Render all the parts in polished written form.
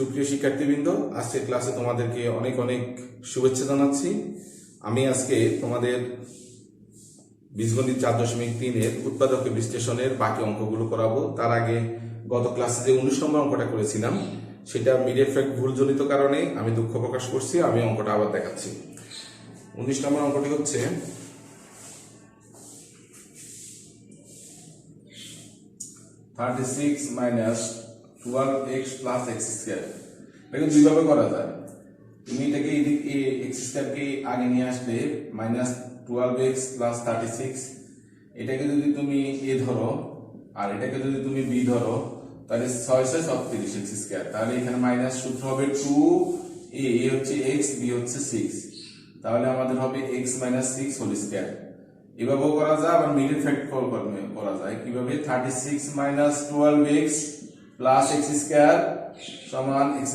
সুপ্রিয় শিক্ষার্থীবৃন্দ, আজকের ক্লাসে তোমাদেরকে অনেক অনেক শুভেচ্ছা জানাচ্ছি। আমি আজকে তোমাদের বীজগণিত 4.3-এর উৎপাদক বিশ্লেষণের বাকি অঙ্কগুলো করাবো। তার আগে গত ক্লাসে যে 19 নম্বর অঙ্কটা করেছিলাম সেটা মিড এফেক্ট ভুলজনিত কারণে আমি দুঃখ প্রকাশ করছি। আমি অঙ্কটা আবার দেখাচ্ছি। 19 নম্বর অঙ্কটি হচ্ছে (36 - 12x + x²). এটাকে দুইভাবে করা যায়। তুমি এটাকে x² আগে নিয়ে আসলে (12x + 36), এটাকে যদি তুমি a ধরো আর এটাকে যদি তুমি b ধরো, তাহলে 6 × 36 x²। তাহলে এখানে মাইনাস সূত্র হবে 2a, হচ্ছে x, b হচ্ছে 6। তাহলে আমাদের হবে x - 6² এভাবেও করা যায়, আবার মিড এফেক্ট করা যায়। কিভাবে? 36 - 12x + x² সমান x²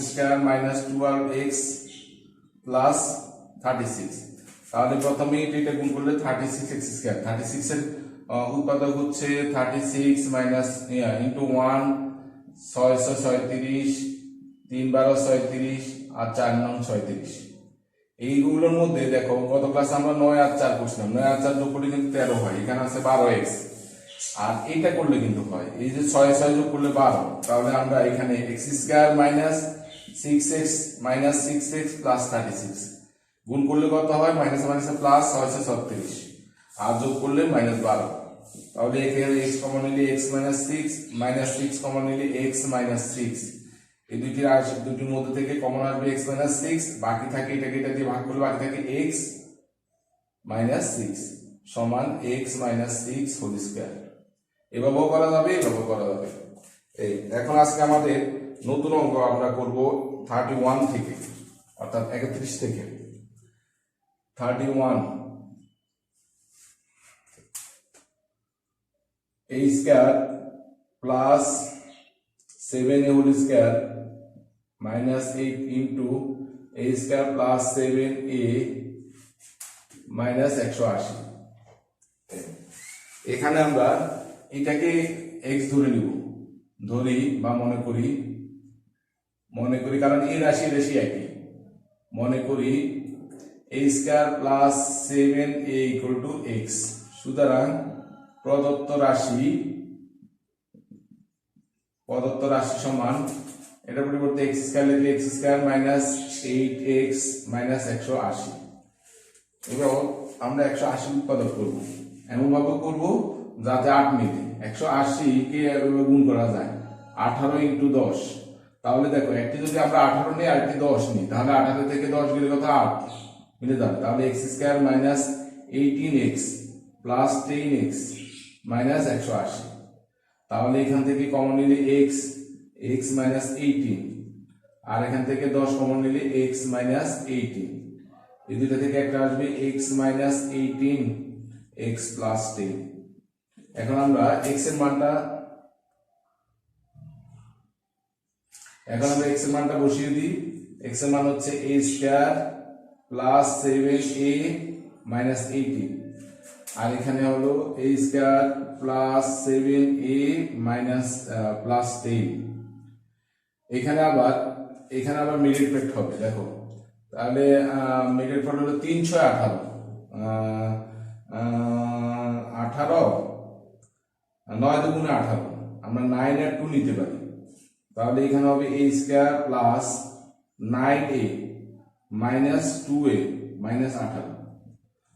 - 12x + 36। তাহলে প্রথমে এটা গুণ করলে 36 x²। 36 এর উৎপাদক হচ্ছে 36 ইনটু 1, 6 × 36, 3 × 12 = 36 আর 4 × 9 = 36। এইগুলোর মধ্যে দেখো, গত ক্লাসে আমরা 9 আর 4 করছিলাম। 9 আর 4 যোগ করলে কিন্তু 13 হয়। এখানে আছে 12x, আর এইটা করলে কিন্তু হয় এই যে 6 যোগ করলে 12। তাহলে আমরা এখানে x² - 6x - 6x + 36 গুণ করলে কত হয়? মাইনাস মাইনাসে প্লাস, 6 × 36 আর যোগ করলে -12। তাহলে এখানে x কমন নিলে x - 6, -6 কমন নিলে x - 6। এই দুটির মধ্যে থেকে কমন আসবে x - 6, বাকি থাকে এটাকে এটা দিয়ে ভাগ করলে বাকি থাকে x - 6 সমান x - 6² এভাবেও করা যাবে, এভাবেও করা যাবে। এখন আজকে আমাদের নতুন অঙ্ক আমরা করব 31 থেকে, অর্থাৎ 31 থেকে। 31 a² + 7a² - 8 into a² + 7a - 180। এখানে আমরা এটাকে x ধরে নিব, ধরি বা মনে করি কারণ এই রাশি একই। মনে করি a² + 7a = x। সুতরাং প্রদত্ত রাশি সমান, এটা পরিবর্তে x² লিখলে x² - 8x - 180। এবার আমরা 180 উৎপাদক করব, এমন ভাবে করব যাতে 8 মিলে। 180 কে গুণ করা যায় 18 × 10। তাহলে দেখো, একটি যদি আমরা 18 নিই আর একটি 10 নিই, তাহলে 18 থেকে 10 গেলে কত? 8 মিলে যাবে। তাহলে x² - 18x + 10x - 180। তাহলে এখান থেকে কমন নিলে x - 18, আর এখান থেকে 10 কমন নিলে x - 18। এই দুটো থেকে একটা আসবে x - 18, x + 10। এখন আমরা x এর মানটা বসিয়ে দিই। x এর মান হচ্ছে a² + 7a - 18, আর এখানে হলো a² + 7a + 10। এখানে আবার মিড এফেক্ট হবে। দেখো, তাহলে মিড এফেক্ট হলো 3 × 6 = 18, 9 × 2 = 18। আমরা 9 আর 2 নিতে পারি। তাহলে এখানে হবে a² + 9a - 2a - 18।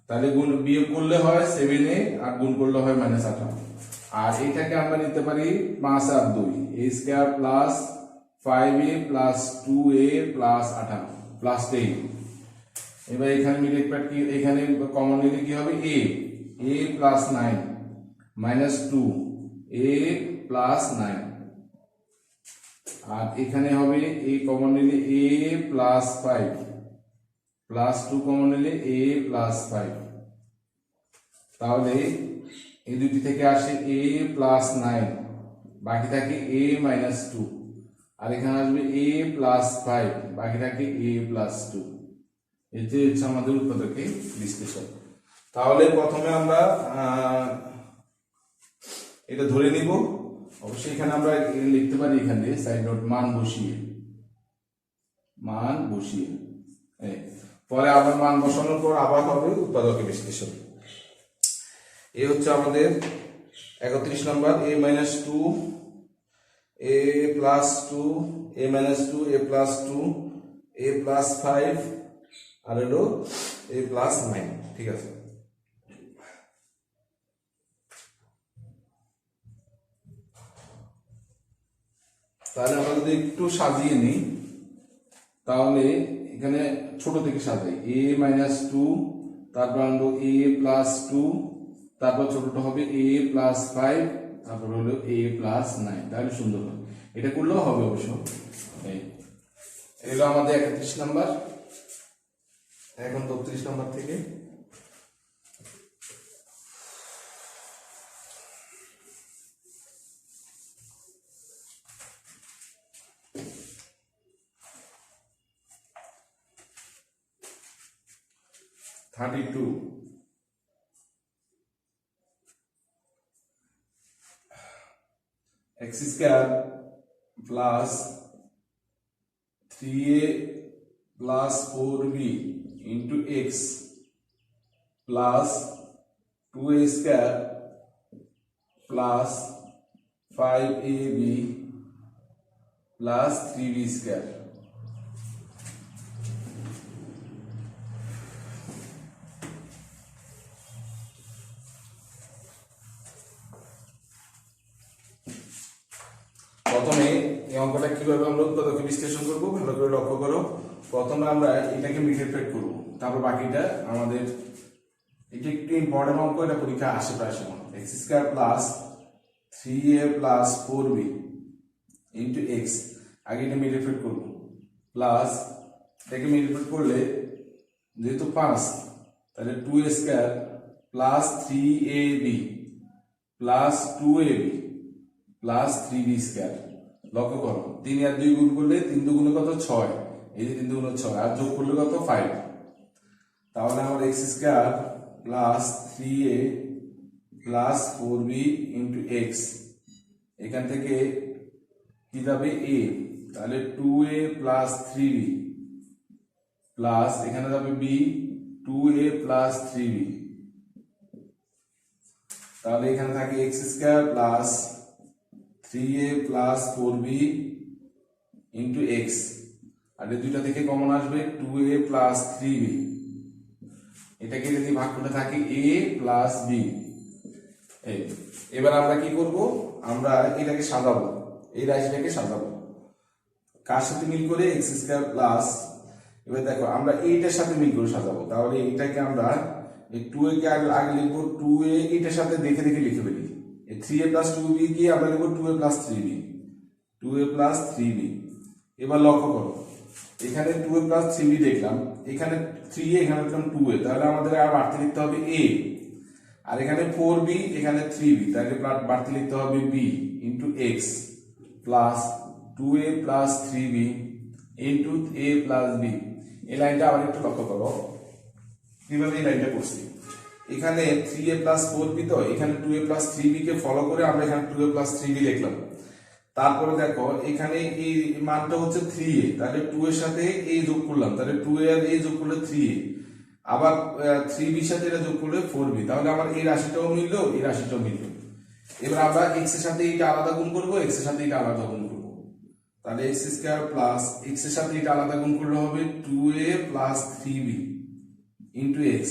তাহলে বিয়োগ করলে হয় 7a আর গুণ করলে হয় -18। আর এটাকে আমরা নিতে পারি 5 আর 2, a² + 5a + 2a + 18 + 10। এবার এখানে মিড এফেক্ট কি? এখানে কমন নিলে কি হবে? a + 9 - 2a + 9, আর এখানে হবে a কমন নিলে a + 5 + 2 কমন নিলে a + 5। তাহলে এই দুটি থেকে আসে a + 9, বাকি থাকে a - 2, আর এখানে আসবে a + 5, বাকি থাকে a + 2। এতে হচ্ছে আমাদের উৎপাদকে বিশ্লেষণ। তাহলে প্রথমে আমরা এটা ধরে নিব। অবশ্যই এখানে আমরা লিখতে পারি, এখানে সাইড নোট মান বসিয়ে মান বসিয়ে পরে আবার মান বসানোর পর আবার হবে উৎপাদকের বিশ্লেষণ। এই হচ্ছে আমাদের 31 নম্বর a minus 2 a plus 2 a minus 2 a plus 2 a plus 5 আর হলো a প্লাস 9। ঠিক আছে, তাহলে আমরা যদি একটু সাজিয়ে নিই তাহলে এখানে ছোট থেকে সাজাই a মাইনাস 2, তারপর আমরা a প্লাস 2, তারপর ছোটটা হবে a প্লাস 5, তারপর হলো a প্লাস 9। তাহলে সুন্দর হবে, এটা করলেও হবে অবশ্য। এগুলো আমাদের 31 নাম্বার। এখন 33 নাম্বার থেকে x square plus 3a plus 4b into x plus 2a square plus 5ab plus 3b square. প্রথমে এই অঙ্কটা কিভাবে আমরা উৎপাদকে বিশ্লেষণ করব ভালো করে লক্ষ্য করো। প্রথমে আমরা এটাকে মিডিফাইড করব, তারপর বাকিটা আমাদের এটা একটু ইম্পর্টেন্ট অঙ্ক, এটা পরীক্ষা আসে প্রায় সময়। x square plus 3a plus 4b into x, আগে এটা মিডিফাইড করব, প্লাস এটাকে মিডিফাইড করলে যেহেতু 5 তাহলে 2a square plus 3ab plus 2ab plus 3b square. লক্ষ্য করো 3 আর 2 গুণ করলে 3 দুগুণে কত 6, এই যে 3 দুগুণে 6 আর যোগ করলে কত 5। তাহলে আমার x square plus 3a plus 4b into x, এখান থেকে কি যাবে a, তাহলে 2a প্লাস 3b প্লাস এখানে যাবে b 2a প্লাস 3b, তাহলে এখানে থাকে x square plus 3a plus 4b into x, আর এই দুইটা থেকে কমন আসবে 2a প্লাস 3b, এটাকে যদি ভাগ করে থাকে a প্লাস b। এবার আমরা কি করব, আমরা এটাকে সাজাবো, এই রাশিটাকে সাজাবো কার সাথে মিল করে x স্কয়ার প্লাস, এবার দেখো আমরা এইটার সাথে মিল করে সাজাবো। তাহলে এইটাকে আমরা এই 2a কে আগে লিখবো, 2a এটার সাথে দেখে দেখে লিখে ফেলি। 3a প্লাস 2b কি আমরা লিখবো 2a plus 3b, 2a plus 3b। এবার লক্ষ্য করো এখানে 2a প্লাস 3b দেখলাম, এখানে 3a এখানে লিখলাম 2a, তাহলে আমাদের আর বাড়তি লিখতে হবে a, আর এখানে 4b এখানে 3b, তাহলে বাড়তি লিখতে হবে b into x plus 2a plus 3b into a plus b। এই লাইনটা আবার একটু লক্ষ্য করো কিভাবে এই লাইনটা করছি। এখানে 3a প্লাস 4b, তো এখানে 2a প্লাস 3b কে ফলো করে আমরা এখানে 2a প্লাস 3b লিখলাম। তারপরে দেখো এখানে এই মানটা হচ্ছে 3a, তাহলে 2 এর সাথে a যোগ করলাম, তাহলে 2a আর a যোগ করলে 3a, আবার 3b এর সাথে এটা যোগ করলে 4b, তাহলে আমার এই রাশিটাও মিললো এই রাশিটাও মিললো। এবার আমরা x এর সাথে এটা আলাদা গুণ করব, x এর সাথে এটা আলাদা গুণ করব, তাহলে x স্কয়ার প্লাস x এর সাথে এটা আলাদা গুণ করলে হবে 2a plus 3b into x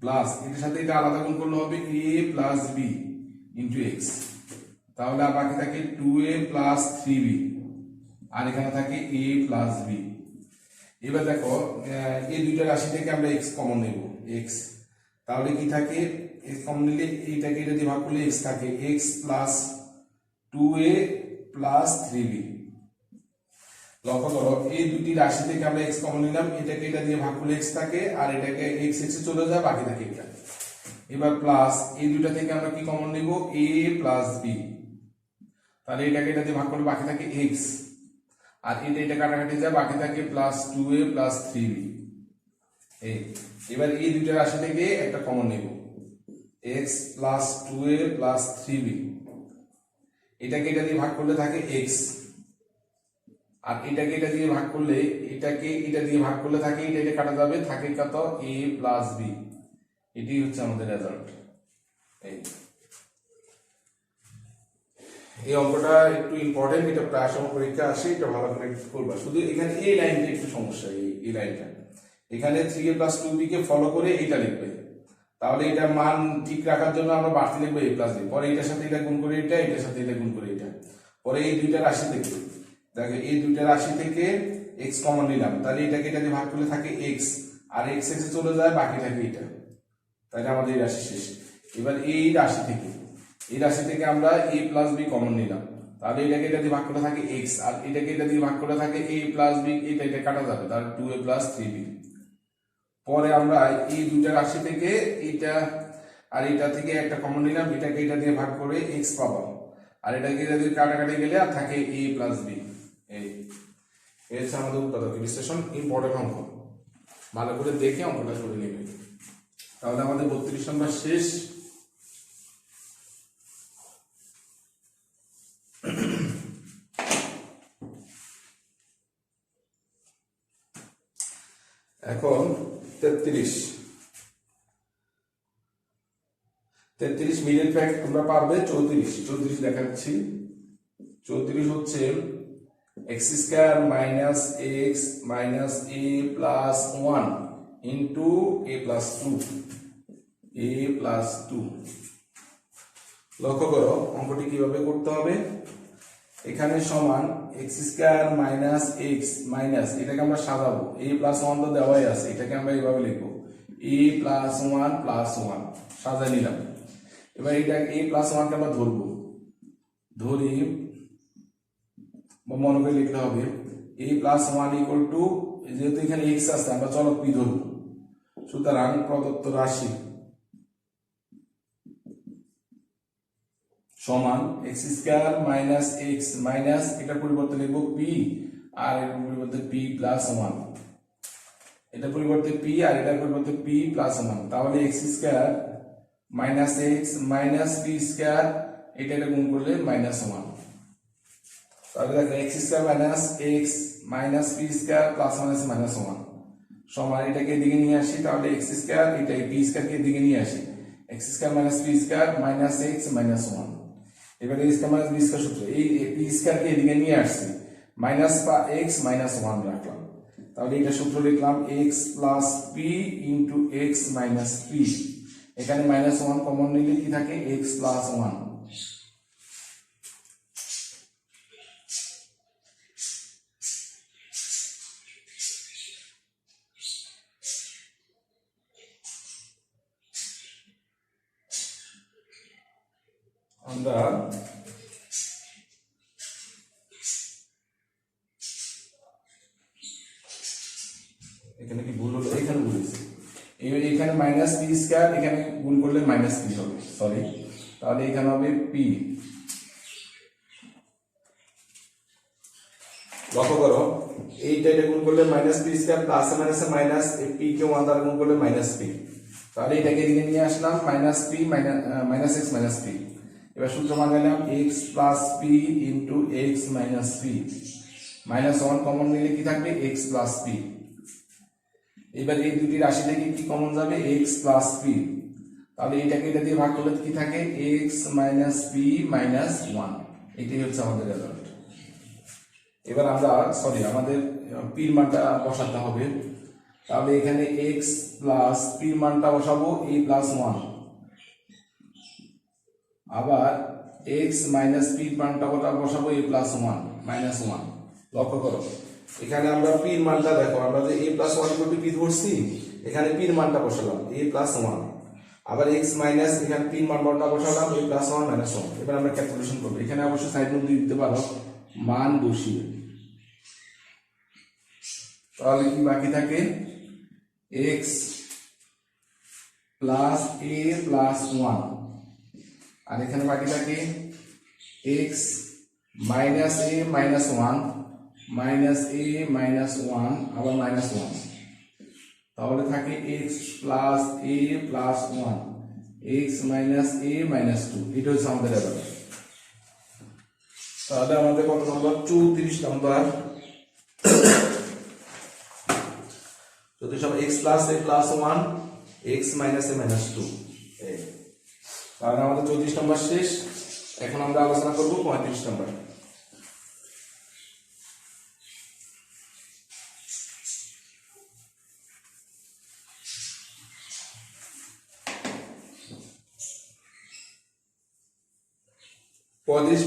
plus এটার সাথে এটা আলাদা গুণ করলে হবে a plus b into x, তাহলে আর বাকি থাকে 2a প্লাস 3b আর এখানে থাকে a প্লাস b। এবার দেখো এই দুইটা রাশি থেকে আমরা x কমন নেব, x, তাহলে কি থাকে x কমন নিলে এইটাকে এটা দিয়ে ভাগ করলে x থাকে x plus 2a plus 3b। লক্ষ্য করো এই দুটি রাশি থেকে আমরা x কমন নিলাম, এটাকে এটা দিয়ে ভাগ করলে x থাকে আর এটাকে x এ চলে যায়, বাকি থাকে এটা। এবার প্লাস এই দুইটা থেকে আমরা কি কমন নিব a প্লাস b, তাহলে এটাকে এটা দিয়ে ভাগ করলে বাকি থাকে x, আর এটা কাটাকাটি যায় বাকি থাকে প্লাস 2a প্লাস 3b। এবার এই দুইটা রাশি থেকে একটা কমন নিব x plus 2a plus 3b, এটাকে এটা দিয়ে ভাগ করলে থাকে x, আর এটাকে এটা দিয়ে ভাগ করলে এটাকে এটা দিয়ে ভাগ করলে থাকে এটা এটা কাটা যাবে, থাকে কত a প্লাস বি। এটি হচ্ছে আমাদের রেজাল্ট। এই অঙ্কটা একটু ইম্পর্টেন্ট, এটা প্রায় সময় পরীক্ষা আসে, এটা ভালো করে করবা। শুধু এখানে এই লাইনটা একটু সমস্যা, এই লাইনটা এখানে 3a প্লাস 2b কে ফলো করে এটা লিখবে, তাহলে এটা মান ঠিক রাখার জন্য আমরা বাড়তি লিখবো a প্লাস b, পরে এটার সাথে এটা গুণ করে এটা, এটার সাথে এটা গুণ করে এটা, পরে এই দুইটা রাশি থেকে দেখো এই দুইটা রাশি থেকে x কমন নিলাম, তাহলে এটাকে এটা দিয়ে ভাগ করলে থাকে x, আর x এ চলে যায়, বাকি থাকে এটা, তাহলে আমাদের এই রাশি শেষ। এবার এই রাশি থেকে আমরা a প্লাস b কমন নিলাম, তাহলে এটাকে এটা দিয়ে ভাগ করে থাকে x, আর এটাকে এটা দিয়ে ভাগ করে থাকে a প্লাস b, এটা এটা কাটা যাবে, তাহলে 2a প্লাস 3b। পরে আমরা এই দুইটা রাশি থেকে এটা আর এটা থেকে একটা কমন নিলাম, এটাকে এটা দিয়ে ভাগ করে x পাবো, আর এটাকে এটা দিয়ে কাটাকাটি গেলে আর থাকে a প্লাস b। এই হচ্ছে আমাদের উৎপাদক বিশ্লেষণ, ইম্পর্টেন্ট অঙ্ক, ভালো করে দেখে অঙ্কটা করে নেবে, তাহলে আমাদের 32 নম্বর শেষ। এখন 33 মিডিল ফ্যাক্ট তোমরা পারবে। 34 দেখাচ্ছি। 34 হচ্ছে x square minus x minus a plus 1 into a plus 2। লক্ষ্য করো অঙ্কটি কিভাবে করতে হবে। এখানে সমান x square minus x minus, এটাকে আমরা সাজাবো, a প্লাস 1 তো দেওয়াই আছে, এটাকে আমরা এইভাবে লিখবো a প্লাস 1 প্লাস 1 সাজাই নিলাম। এবার এটা a প্লাস 1 কে আমরা ধরি মনে করে লিখতে হবে a প্লাস 1 ইকুয়াল টু, যেহেতু এখানে x আছে আমরা চলক p ধরবো, সুতরাং প্রদত্ত রাশি সমান x square minus x minus, এটার পরিবর্তে লিখবো p, আর এর পরিবর্তে p প্লাস 1, এটা পরিবর্তে p আর এটার পরিবর্তে p প্লাস 1, তাহলে x square minus x minus p square, এটা গুণ করলে মাইনাস 1, তাহলে দেখো x square minus x minus p square plus minus 1 সমান, এটাকে এদিকে নিয়ে আসি, তাহলে x স্কয়ার এটা p স্কয়ার কে এদিকে নিয়ে আসি, x square minus p square minus x minus 1। এবারে a square minus b square সূত্র, এই p স্কয়ার কে এদিকে নিয়ে আসছি, মাইনাস x মাইনাস 1 রাখলাম, তাহলে এটা সূত্র লিখলাম x plus p into x minus p, এখানে মাইনাস 1 কমন নিলে কি থাকে x প্লাস 1। আমরা এখানে কি ভুল হলো, এখানে ভুল হয়েছে, এখানে মাইনাস p স্কয়ার, এখানে গুণ করলে মাইনাস p হবে, সরি, তাহলে এখানে হবে p। লক্ষ্য করো এইটা এটা গুণ করলে minus p square, plus minus minus, এই p কে 1 দ্বারা গুণ করলে মাইনাস p, তাহলে এটাকে এদিকে নিয়ে আসলাম, minus p minus x minus p। এবার সূত্র মান নিলাম x plus p into x minus p, minus 1 common নিলে কি থাকবে x প্লাস p। এবার এই দুটি রাশি থেকে কি কমন যাবে x প্লাস p, তাহলে এটাকে এটা দিয়ে ভাগ করলে কি থাকে x মাইনাস p মাইনাস 1, এটাই হচ্ছে আমাদের রেজাল্ট। এবার আমরা আমাদের p এর মানটা বসাতে হবে, তাহলে এখানে x প্লাস p এর মানটা বসাবো a প্লাস 1, আবার x মাইনাস p এর মানটা বসাবো a প্লাস 1 মাইনাস 1। লক্ষ্য করো এখানে আমরা p এর মানটা দেখো, আমরা যে a plus 1 equal to p ধরছি, এখানে p এর মানটা বসালাম a প্লাস 1, আবার x মাইনাস এখানে p এর মানটা বসালাম a প্লাস 1 মাইনাস 1। এবার আমরা ক্যালকুলেশন করব, এখানে অবশ্যই সাইড নোট দিয়ে দিতে পারো, মান বসিয়ে, তাহলে কি বাকি থাকে x প্লাস a প্লাস 1, আর এখানে বাকি থাকে x minus a minus 1 minus a minus 1 আবার মাইনাস 1, তাহলে থাকে x plus a plus 1 x minus a minus 2, এটা হচ্ছে আমাদের রেজাল্ট। তাহলে আমাদের কত নম্বর 34 নম্বর 34 নম্বর x plus a plus 1 x minus a minus 2 তাহলে আমাদের 34 নম্বর শেষ। এখন আমরা আলোচনা করব 35 নম্বর।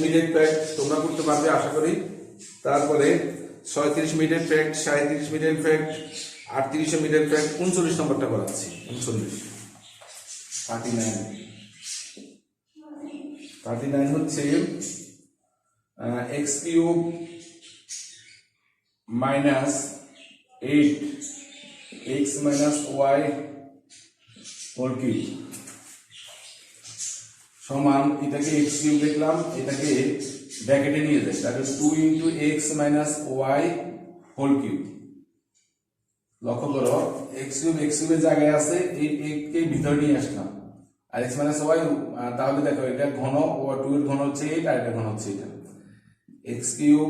মিনিট ফ্যাক্ট তোমরা করতে পারবে আশা করি। তারপরে 36 minute fact, 37 minute fact, 38 minute fact, 39 নম্বরটা করাচ্ছি। 39 হচ্ছে x cube minus 8 x minus y whole cube সমান, এটাকে x কিউব লিখলাম, এটাকে ব্র্যাকেটে নিয়ে যাই, তাহলে 2 into x minus y whole cube. লক্ষ্য করো x কিউবের জায়গায় আছে, এই কে ভিতরে নিয়ে আসলাম, আর x মাইনাস y, তাহলে দেখো এটা ঘন, ও 2 এর ঘন হচ্ছে 8 আর এটা ঘন হচ্ছে এটা। x কিউব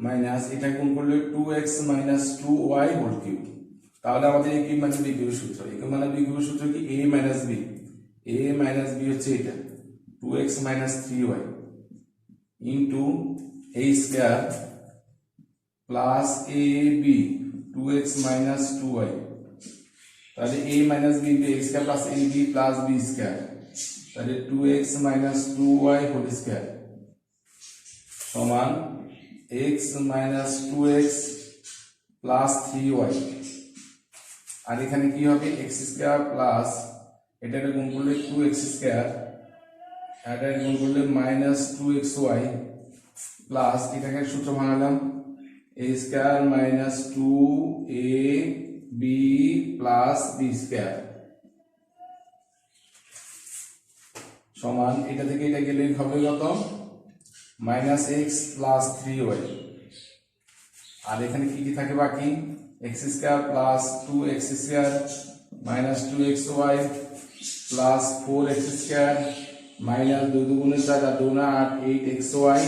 মাইনাস এটা গুণ করলে 2x minus 2y whole cube. তাহলে আমাদের a কিউব মাইনাস b কিউবের সূত্র, a কিউব মাইনাস b কিউবের সূত্র কি? a minus b, a minus b হচ্ছে এটা 2x minus 3y into a square plus ab 2x minus 2y। তাহলে a minus b into a square plus ab plus b square, তাহলে 2x minus 2y whole square সমান x minus 2x plus 3y। আর এখানে কি হবে? x square plus এটাকে গুণ করলে 2x স্কয়ার, এটা গুণ করলে মাইনাস 2xy প্লাস এটাকে সূত্র বানালাম a square minus 2ab plus b square সমান, এটা থেকে এটা গেলে হবে কত? Minus x plus 3y। আর এখানে কি কি থাকে বাকি? x square plus 2x square minus 2xy plus 4x square minus 2 দুগুণে 4 আর 2 না 8 8xy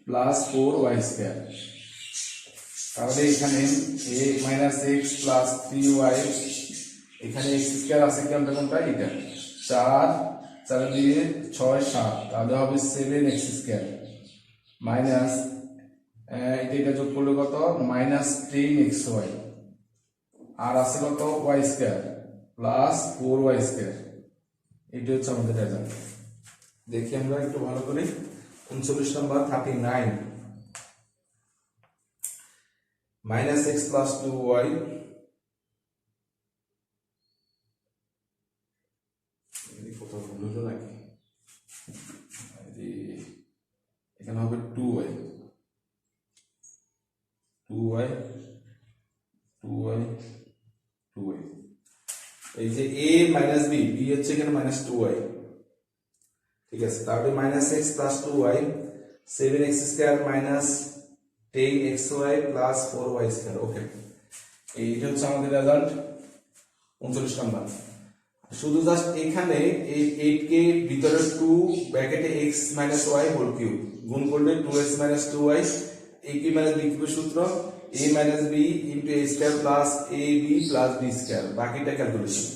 প্লাস 4y স্কয়ার। তাহলে এখানে a minus x plus 3y, এখানে x স্কয়ার আছে কোনটা? এটা 4 4 দিয়ে 6 7, তাহলে হবে 7x স্কয়ার মাইনাস এটা যোগ করলে কত? মাইনাস 10xy, আর আছে কত? y square plus 4y square. এটা হচ্ছে আমাদের রেজাল্ট। দেখি আমরা একটু ভালো করে 39 নম্বর 39 মাইনাস x প্লাস 2y কোথাও ভুল হলো নাকি? এখানে হবে 2y 2y 2y 2y। এই যে a মাইনাস b, b হচ্ছে এখানে মাইনাস 2y, ঠিক আছে। তাহলে minus x plus 2y 7x square minus 10xy plus 4y square. Okay, এইটা হচ্ছে আমাদের রেজাল্ট 39 নম্বর। শুধু জাস্ট এখানে এই 8 কে ভিতরে 2 ব্র্যাকেটে x minus y whole cube গুণ করলে 2x minus 2y, a cube minus b কিউবের সূত্র a minus b into a square plus ab plus b square. বাকিটা ক্যালকুলেশন।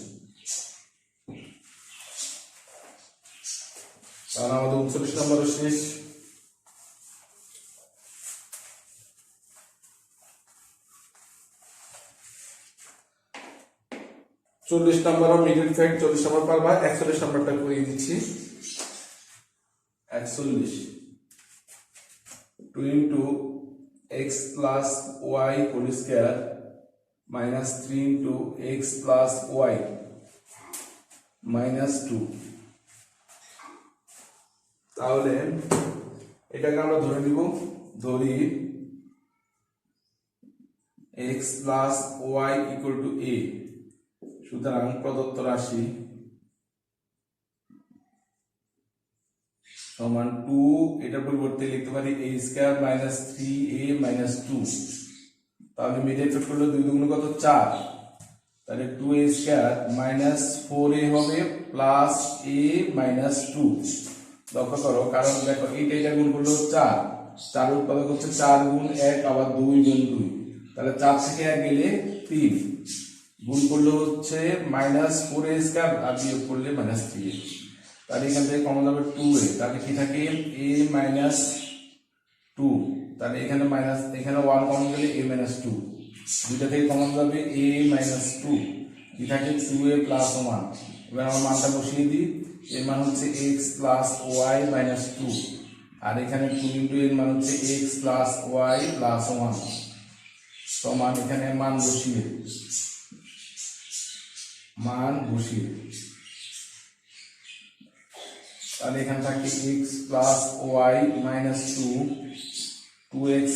তাহলে আমাদের 39 নম্বর শেষ। চল্লিশ নম্বর মিডল ফ্যাক্ট 40 নম্বর পারবা। 41 নম্বরটা করে দিচ্ছি। 41 2 into x plus y whole square minus 3 into x plus y minus 2। তাহলে এটাকে আমরা ধরে নিব, ধরি x plus y equal to a। সুতরাং প্রদত্ত রাশি সমান 2, এটার পরিবর্তে লিখতে পারি a square minus 3a minus 2। তাহলে মিডিল ফ্যাক্ট করলে 2 দুগুণ কত? 4, তাহলে 2a স্কয়ার মাইনাস 4a হবে প্লাস a মাইনাস 2। লক্ষ্য করো, কারণ দেখো এটা গুণ করলে 4, 4 উৎপাদক হচ্ছে 4 গুণ 1 আবার 2 গুণ 2, তাহলে 4 থেকে 1 গেলে 3। গুণ করলে হচ্ছে -4a² আর বিয়োগ করলে -3a। তাহলে এখান থেকে কমন যাবে 2a, তাহলে কি থাকে a - 2, তাহলে এখানে এখানে 1 কমন গেলে a - 2, দুইটা থেকে কমন যাবে a - 2, কি থাকে 2a + 1। এবার আমরা মানটা বসিয়ে দিই, এর মান হচ্ছে x + y - 2, আর এখানে 2 এর মান হচ্ছে x + y + 1 সমান, এখানে মান বসিয়ে তাহলে এখানে থাকে x + y - 2, 2x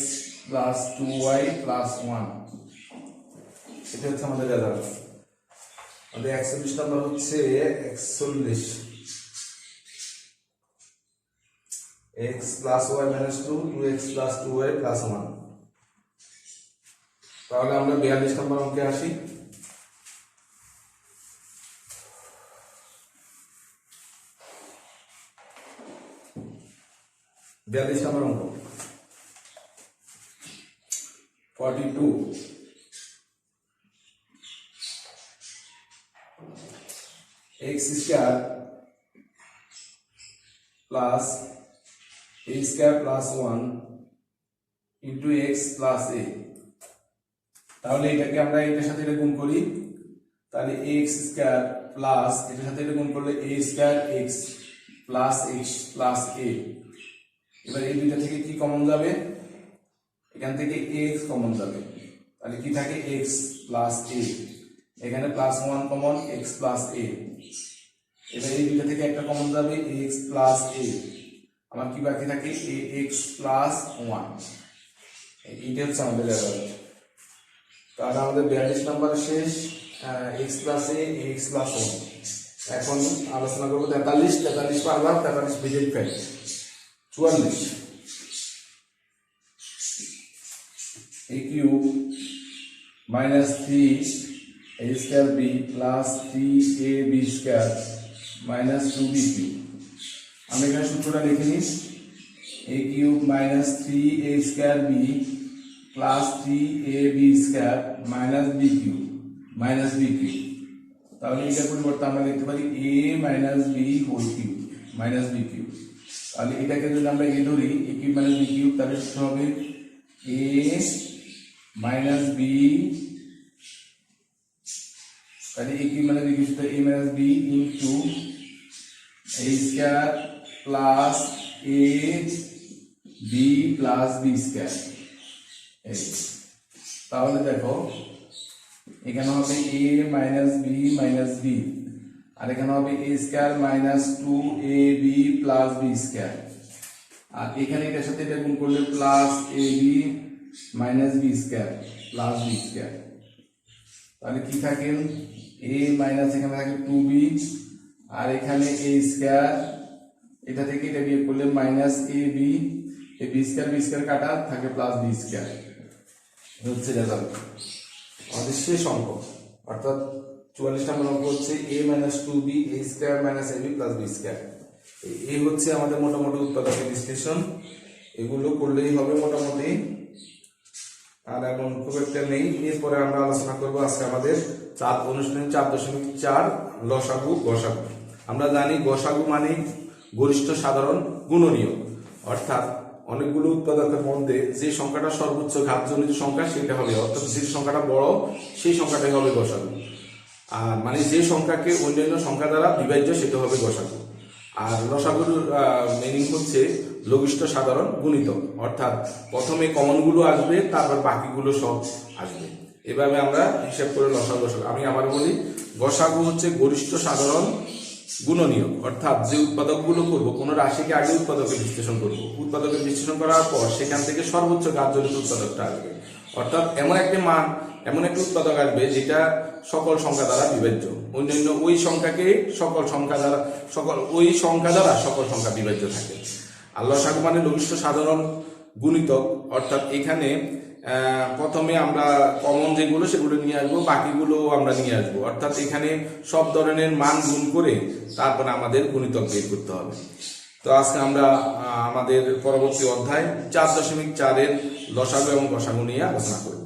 + 2y + 1। এটা হচ্ছে আমাদের রেজাল্ট। আমাদের 41 নম্বর হচ্ছে 41, x + y - 2, 2x + 2y + 1। তাহলে আমরা 42 নম্বর অঙ্কে আসি। 42 নম্বর অঙ্ক 42, x² + a² + 1 * x + a। তাহলে এটাকে আমরা এটার সাথে এটা গুণ করি, তাহলে x² প্লাস এটার সাথে এটা গুণ করলে a² x plus x plus a। এবার এই দুইটা থেকে কি কমন যাবে, এখান থেকে x কমন যাবে, তাহলে কি থাকে x প্লাস a, এখানে +1 কমন x প্লাস a। এবার এই দুইটা থেকে একটা কমন যাবে x প্লাস a, আমার কি বাকি থাকে ax প্লাস 1। এইটা হচ্ছে আমাদের রেজাল্ট। তাহলে আমাদের 42 নম্বর শেষ, x plus a ax plus 1। এখন আলোচনা করবো 43 পারলাম, 43 ভিজিট ফেল 44, a cube -3 a² b plus 3ab² -2b cube. আমরা এখানে সূত্রটা লিখে নিই, a cube -3a² b plus 3ab² b cube b cube. তাহলে এটার পরিবর্তে আমরা লিখতে পারি a - b whole cube b cube. তাহলে এটাকে যদি আমরা a ধরি a কিউব - b কিউব, তাহলে সূত্র হবে a - b, তাহলে a কিউব - b কিউব সূত্র a - b into a² plus ab plus b²। তাহলে দেখো এখানে হবে a - b - b, আর এখানে হবে a² - 2ab প্লাস b², আর এখানে এটার সাথে এটা গুণ করলে plus ab minus b² plus b²। তাহলে কি থাকে a মাইনাস এখানে থাকে 2b, আর এখানে a², এটা থেকে এটা বিয়োগ করলে মাইনাস ab, এই b² কাটা থাকে প্লাস b²। হচ্ছে রেজাল্ট আমাদের শেষ অঙ্ক, অর্থাৎ 44 নম্বর অঙ্ক হচ্ছে a - 2b a² - ab plus b²। এই হচ্ছে আমাদের মোটামুটি উৎপাদকের বিশ্লেষণ। এগুলো করলেই হবে মোটামুটি, আর এখন খুব একটা নেই। এরপরে আমরা আলোচনা করবো আজকে আমাদের অনুশীলনী 4.4 লসাগু গসাগু। আমরা জানি গসাগু মানে গরিষ্ঠ সাধারণ গুণনীয়, অর্থাৎ অনেকগুলো উৎপাদকের মধ্যে যে সংখ্যাটা সর্বোচ্চ ঘাতজনিত সংখ্যা সেটা হবে, অর্থাৎ যে সংখ্যাটা বড় সেই সংখ্যাটাই হবে গসাগু। আর মানে যে সংখ্যাকে অন্যান্য সংখ্যা দ্বারা বিভাজ্য সেটা হবে গসাগু। আর লসাগুর মিনিং হচ্ছে লঘিষ্ঠ সাধারণ গুণিতক, অর্থাৎ প্রথমে কমনগুলো আসবে তারপর বাকিগুলো সব আসবে। এভাবে আমরা হিসাব করে লসাগু। আমি আবার বলি, গসাগু হচ্ছে গরিষ্ঠ সাধারণ গুণনীয়ক, অর্থাৎ যে উৎপাদকগুলো করব কোন রাশিকে আগে উৎপাদকের বিশ্লেষণ করব, উৎপাদকের বিশ্লেষণ করার পর সেখান থেকে সর্বোচ্চ ঘাতজনিত উৎপাদকটা আসবে, অর্থাৎ এমন একটা মান এমন একটা উৎপাদক আসবে যেটা সকল সংখ্যা দ্বারা বিভাজ্য, অন্যান্য ওই সংখ্যাকে সকল সংখ্যা দ্বারা সকল সংখ্যা বিভাজ্য থাকে। আর লসাগু মানে লঘিষ্ঠ সাধারণ গুণিতক, অর্থাৎ এখানে প্রথমে আমরা কমন যেগুলো সেগুলো নিয়ে আসবো, বাকিগুলো আমরা নিয়ে আসবো, অর্থাৎ এখানে সব ধরনের মান গুণ করে তারপরে আমাদের গুণিতক বের করতে হবে। তো আজকে আমরা আমাদের পরবর্তী অধ্যায় 4.4 এর লসাগু এবং গসাগু নিয়ে আলোচনা করব।